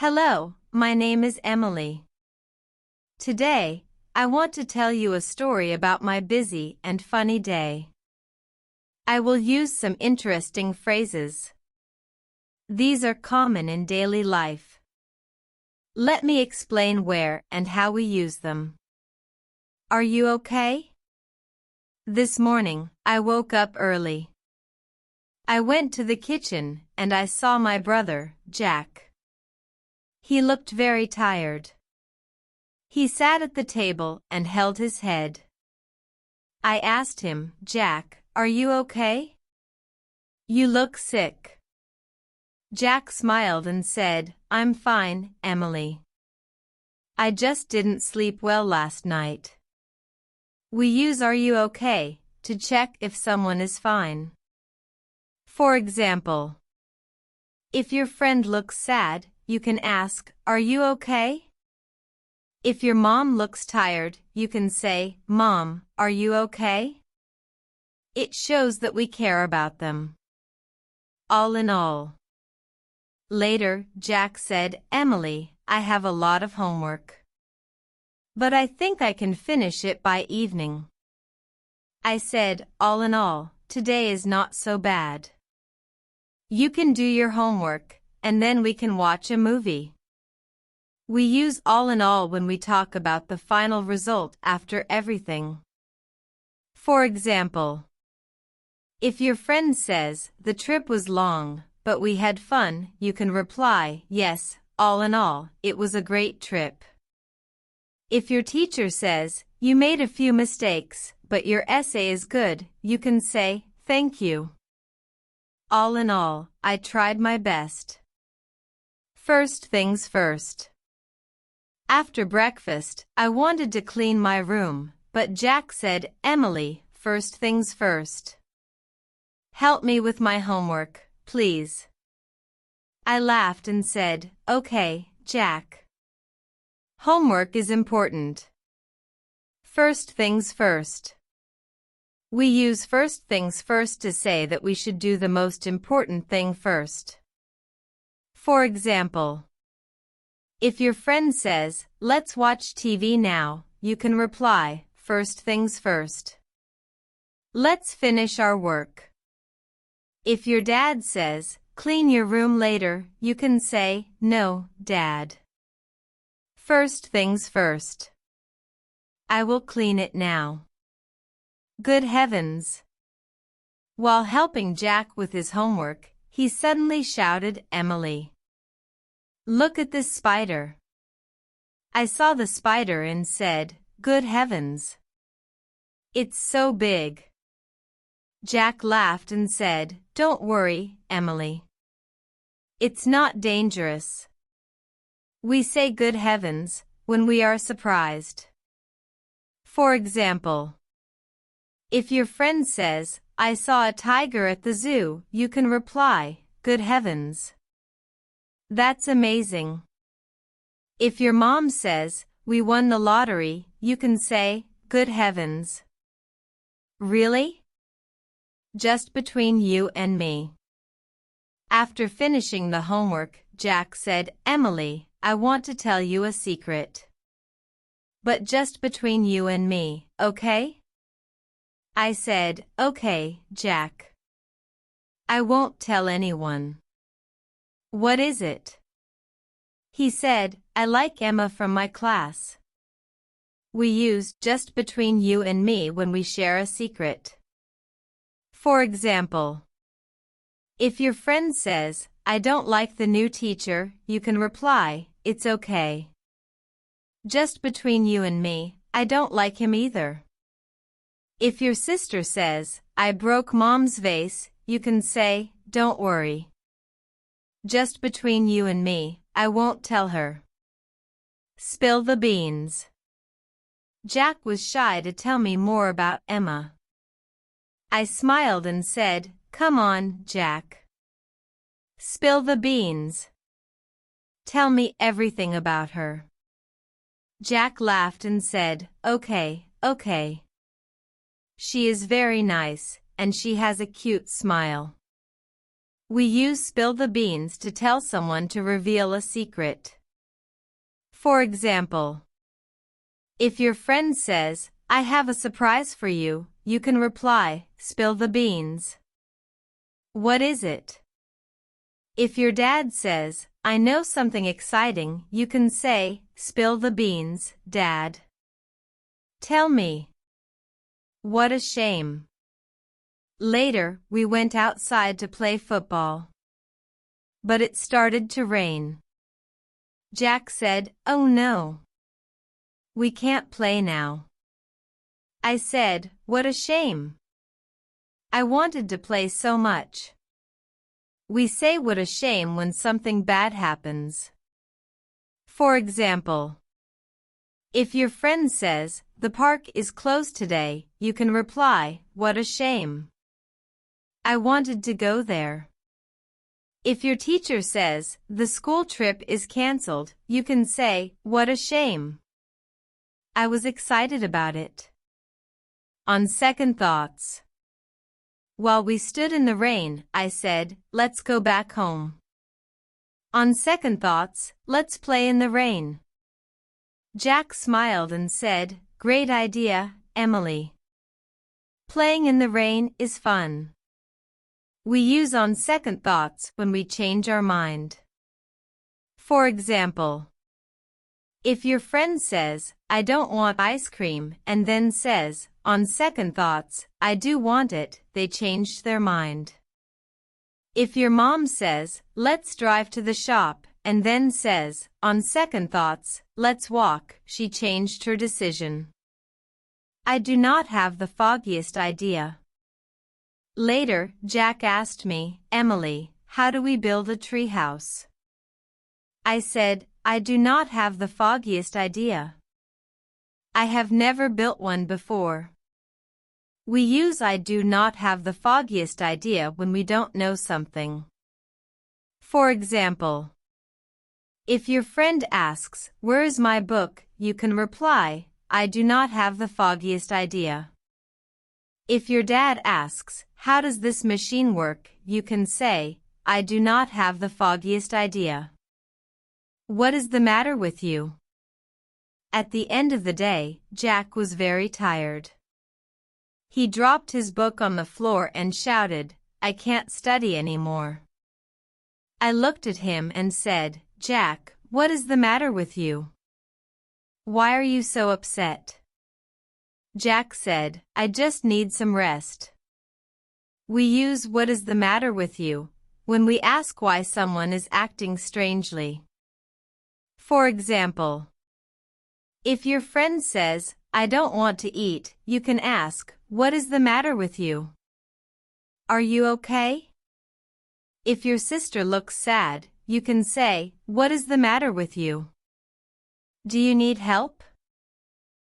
Hello, my name is Emily. Today, I want to tell you a story about my busy and funny day. I will use some interesting phrases. These are common in daily life. Let me explain where and how we use them. Are you okay? This morning, I woke up early. I went to the kitchen and I saw my brother, Jack. He looked very tired. He sat at the table and held his head. I asked him, Jack, are you okay? You look sick. Jack smiled and said, I'm fine, Emily. I just didn't sleep well last night. We use are you okay to check if someone is fine. For example, if your friend looks sad, you can ask, are you okay? If your mom looks tired, you can say, Mom, are you okay? It shows that we care about them. All in all. Later, Jack said, Emily, I have a lot of homework. But I think I can finish it by evening. I said, all in all, today is not so bad. You can do your homework, and then we can watch a movie. We use all in all when we talk about the final result after everything. For example, if your friend says, the trip was long, but we had fun, you can reply, yes, all in all, it was a great trip. If your teacher says, you made a few mistakes, but your essay is good, you can say, thank you. All in all, I tried my best. First things first. After breakfast, I wanted to clean my room, but Jack said, Emily, first things first. Help me with my homework, please. I laughed and said, okay, Jack. Homework is important. First things first. We use first things first to say that we should do the most important thing first. For example, if your friend says, let's watch TV now, you can reply, first things first. Let's finish our work. If your dad says, clean your room later, you can say, no, Dad. First things first. I will clean it now. Good heavens! While helping Jack with his homework, he suddenly shouted, Emily, look at this spider. I saw the spider and said, good heavens! It's so big. Jack laughed and said, don't worry, Emily. It's not dangerous. We say good heavens when we are surprised. For example, if your friend says, I saw a tiger at the zoo, you can reply, good heavens. That's amazing. If your mom says, we won the lottery, you can say, good heavens. Really? Just between you and me. After finishing the homework, Jack said, Emily, I want to tell you a secret. But just between you and me, okay? I said, okay, Jack. I won't tell anyone. What is it? He said, I like Emma from my class. We use just between you and me when we share a secret. For example, if your friend says, I don't like the new teacher, you can reply, it's okay. Just between you and me, I don't like him either. If your sister says, I broke Mom's vase, you can say, don't worry. Just between you and me, I won't tell her. Spill the beans. Jack was shy to tell me more about Emma. I smiled and said, come on, Jack. Spill the beans. Tell me everything about her. Jack laughed and said, okay, okay. She is very nice, and she has a cute smile. We use spill the beans to tell someone to reveal a secret. For example, if your friend says, "I have a surprise for you," you can reply, "Spill the beans." What is it? If your dad says, "I know something exciting," you can say, "Spill the beans, Dad." Tell me. What a shame. Later, we went outside to play football. But it started to rain. Jack said, "Oh no. We can't play now." I said, "What a shame. I wanted to play so much." We say what a shame when something bad happens. For example, if your friend says, "The park is closed today," you can reply, "What a shame. I wanted to go there." If your teacher says, "The school trip is canceled," you can say, "What a shame. I was excited about it." On second thoughts. While we stood in the rain, I said, "Let's go back home." On second thoughts, let's play in the rain. Jack smiled and said, "Great idea, Emily. Playing in the rain is fun." We use on second thoughts when we change our mind. For example, if your friend says, "I don't want ice cream," and then says, "On second thoughts, I do want it," they changed their mind. If your mom says, "Let's drive to the shop," and then says, "On second thoughts, let's walk," she changed her decision. I do not have the foggiest idea. Later, Jack asked me, "Emily, how do we build a treehouse?" I said, "I do not have the foggiest idea. I have never built one before." We use "I do not have the foggiest idea" when we don't know something. For example, if your friend asks, "Where is my book?" you can reply, "I do not have the foggiest idea." If your dad asks, "How does this machine work?" you can say, "I do not have the foggiest idea." What is the matter with you? At the end of the day, Jack was very tired. He dropped his book on the floor and shouted, "I can't study anymore." I looked at him and said, "Jack, what is the matter with you? Why are you so upset?" Jack said, "I just need some rest." We use "What is the matter with you?" when we ask why someone is acting strangely. For example, if your friend says, "I don't want to eat," you can ask, "What is the matter with you? Are you okay?" If your sister looks sad, you can say, "What is the matter with you? Do you need help?"